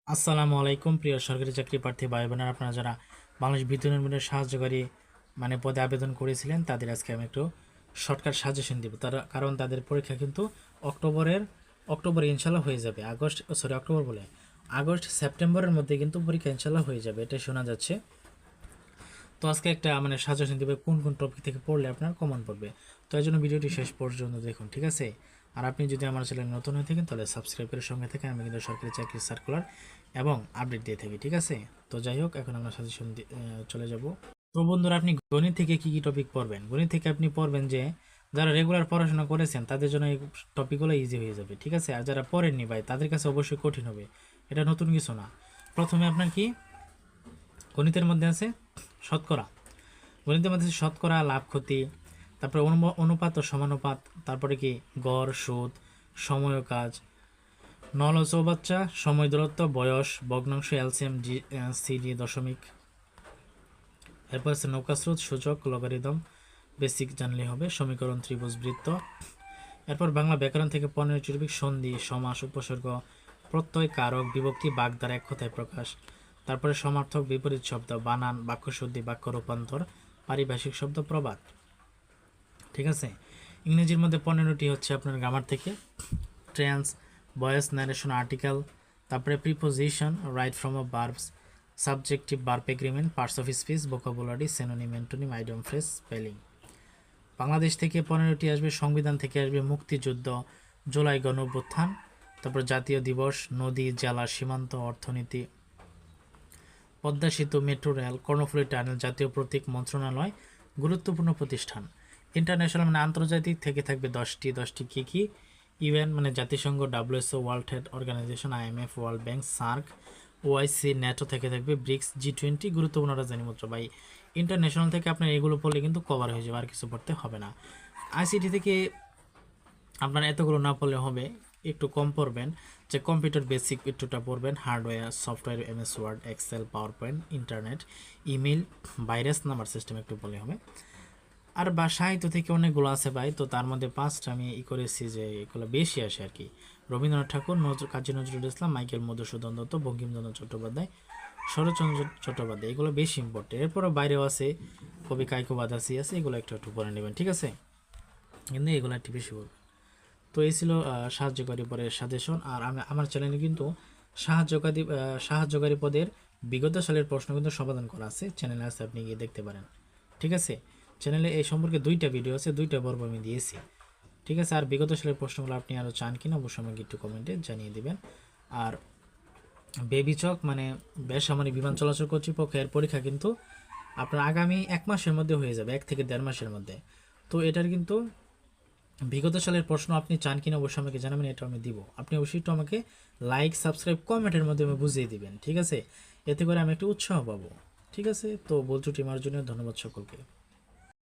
আসসালামু আলাইকুম প্রিয় সরকারি চাকরি প্রার্থী ভাই বোনেরা, আপনারা যারা বাংলাদেশ বিদ্যুৎ নির্মাণের সাহায্যকারী পদে আবেদন করেছিলেন তাদের আজকে আমি একটু শর্টকাট সাজেশন দিব। কারণ তাদের পরীক্ষা কিন্তু অক্টোবরে ইনশাল্লাহ হয়ে যাবে। অক্টোবর বলে আগস্ট সেপ্টেম্বরের মধ্যে কিন্তু পরীক্ষা ইনশাল্লাহ হয়ে যাবে, এটা শোনা যাচ্ছে। তো আজকে একটা সাজেশন দেবে কোন কোন টপিক থেকে পড়লে আপনার কমন পড়বে। তো এই জন্য ভিডিওটি শেষ পর্যন্ত দেখুন, ঠিক আছে? আর আপনি যদি আমার চ্যানেল নতুন হয়ে থাকেন তাহলে সাবস্ক্রাইব করে সঙ্গে থাকেন। আমি কিন্তু সরকারি চাকরির সার্কুলার এবং আপডেট দিয়ে থাকি, ঠিক আছে? তো যাই হোক, এখন আমরা সাজেশন চলে যাব। তো বন্ধুরা, আপনি গণিত থেকে কি কি টপিক পড়বেন? গণিত থেকে আপনি পড়বেন যে যারা রেগুলার পড়াশোনা করেছেন তাদের জন্য এই টপিকগুলো ইজি হয়ে যাবে, ঠিক আছে? আর যারা পড়েননি ভাই, তাদের কাছে অবশ্যই কঠিন হবে, এটা নতুন কিছু না। প্রথমে আপনার কি গণিতের মধ্যে আছে শতকরা। গণিতের মধ্যে আছে শতকরা, লাভ ক্ষতি, তারপরে অনুপাত ও সমানুপাত, তারপরে কি গড়, সুদ, সময় ও কাজ, নল ও চৌবাচ্চা, সময়, দূরত্ব, বয়স, ভগ্নাংশ, এলসিএম, সিডি, দশমিক। এরপর আছে নৌকা স্রোত, সূচক, লগারিদম, বেসিক জানলে হবে, সমীকরণ, ত্রিভুজ, বৃত্ত। এরপর বাংলা ব্যাকরণ থেকে 15টি টপিক: সন্ধি, সমাস, উপসর্গ, প্রত্যয়, কারক, বিভক্তি, বাগধারা, এক কথায় প্রকাশ। তারপরে সমার্থক, বিপরীত শব্দ, বানান, বাক্যশুদ্ধি, বাক্য রূপান্তর, পারিভাষিক শব্দ, প্রবাদ, ঠিক আছে? ইংরেজির মধ্যে 15টি হচ্ছে আপনার গ্রামার থেকে: ট্রেন্স, ভয়েস, ন্যারেশন, আর্টিকেল, তারপরে preposition, right from of verbs, subjective, verb agreement, parts of speech, vocabulary, synonym, antonym, idiom, phrase, spelling. Bangladesh থেকে 15টি আসবে: সংবিধান থেকে আসবে মুক্তিযুদ্ধ, জুলাই গণ অভ্যুত্থান, তারপর জাতীয় দিবস, নদী, জেলা, সীমান্ত, অর্থনীতি, পদ্মা সেতু, মেট্রো রেল, কর্ণফুলী টানেল, জাতীয় প্রতীক, মন্ত্রণালয়, গুরুত্বপূর্ণ প্রতিষ্ঠান। ইন্টারন্যাশনাল আন্তর্জাতিক থেকে থাকবে 10টি কী কী? ইউএন জাতিসংঘ, WSO, world health organisation, IMF, world bank, SAARC, OIC, NATO থেকে থাকবে ব্রিক্স, G20, গুরুত্বপূর্ণ রাজধানী মুদ্রা। ভাই, ইন্টারন্যাশনাল থেকে আপনার এগুলো পড়লে কিন্তু কভার হয়ে যাবে, আর কিছু পড়তে হবে না। আইসিটি থেকে আপনার এতগুলো না পড়লে হবে, একটু কম পড়বেন। যে কম্পিউটার বেসিক একটুটা পড়বেন, hardware, software, MS word, Excel, PowerPoint, internet, email, virus, number system একটু বলে হবে। আর বা সাহিত্য থেকে অনেকগুলো আছে ভাই, তো তার মধ্যে 5টা আমি করেছি যে এগুলো বেশি আসে আর কি: রবীন্দ্রনাথ ঠাকুর, কাজী নজরুল ইসলাম, মাইকেল মধুসূদন দত্ত, বঙ্কিমচন্দ্র চট্টোপাধ্যায়, শরৎচন্দ্র চট্টোপাধ্যায়, এগুলো বেশি ইম্পর্টেন্ট। এরপরও বাইরেও আছে, কবি কাইকো বাদাসি আছে, এগুলো একটু একটু পড়ে নেবেন, ঠিক আছে? কিন্তু এগুলো একটু বেশি পড়বে। তো এই ছিল সাহায্যকারী পদের সাজেশন। আর আমার চ্যানেলে কিন্তু সাহায্যকারী পদের বিগত সালের প্রশ্ন কিন্তু সমাধান করা আছে, চ্যানেলে আছে, আপনি গিয়ে দেখতে পারেন, ঠিক আছে? চ্যানেলে এই সম্পর্কে 2টা ভিডিও আছে, 2টা পর্ব আমি দিয়েছি, ঠিক আছে? আর বিগত সালের প্রশ্নগুলো আপনি আরও চান কিনা অবশ্যই আমাকে একটু কমেন্টে জানিয়ে দিবেন। আর বেবিচক বেসামরিক বিমান চলাচল কর্তৃপক্ষের পরীক্ষা কিন্তু আপনার আগামী 1 মাসের মধ্যে হয়ে যাবে, 1 থেকে 1.5 মাসের মধ্যে। তো এটার কিন্তু বিগত সালের প্রশ্ন আপনি চান কিনা অবশ্যই আমাকে জানাবেন, এটা আমি দিব। আপনি অবশ্যই একটু আমাকে লাইক, সাবস্ক্রাইব, কমেন্টের মাধ্যমে বুঝিয়ে দিবেন, ঠিক আছে? এতে করে আমি একটু উৎসাহ পাবো, ঠিক আছে? তো বলছো টিমার জন্য ধন্যবাদ সকলকে।